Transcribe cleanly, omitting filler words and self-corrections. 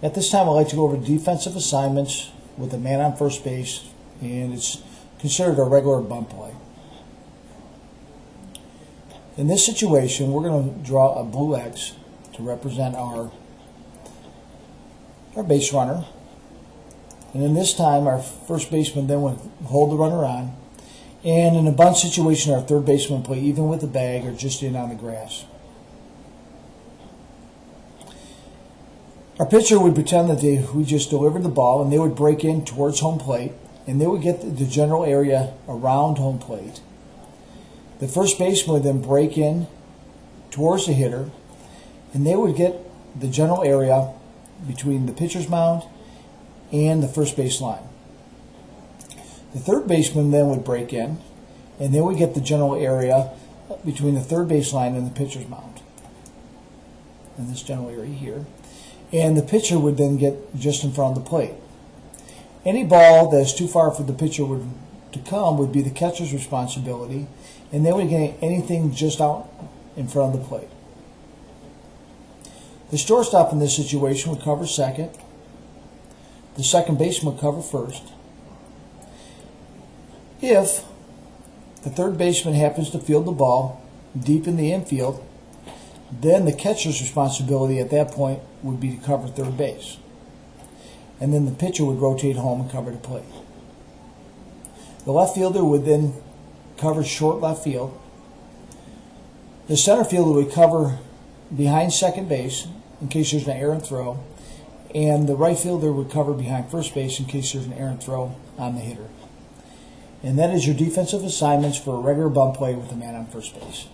At this time, I'd like to go over defensive assignments with a man on first base, and it's considered a regular bunt play. In this situation, we're going to draw a blue X to represent our base runner. And in this time, our first baseman then would hold the runner on. And in a bunt situation, our third baseman would play even with the bag or just in on the grass. Our pitcher would pretend that we just delivered the ball, and they would break in towards home plate, and they would get the general area around home plate. The first baseman would then break in towards the hitter, and they would get the general area between the pitcher's mound and the first base line. The third baseman then would break in, and they would get the general area between the third base line and the pitcher's mound, in this general area here. And the pitcher would then get just in front of the plate. Any ball that is too far for the pitcher to come would be the catcher's responsibility, and they would get anything just out in front of the plate. The shortstop in this situation would cover second. The second baseman would cover first. If the third baseman happens to field the ball deep in the infield, then the catcher's responsibility at that point would be to cover third base. And then the pitcher would rotate home and cover the plate. The left fielder would then cover short left field. The center fielder would cover behind second base in case there's an errant throw. And the right fielder would cover behind first base in case there's an errant throw on the hitter. And that is your defensive assignments for a regular bunt play with a man on first base.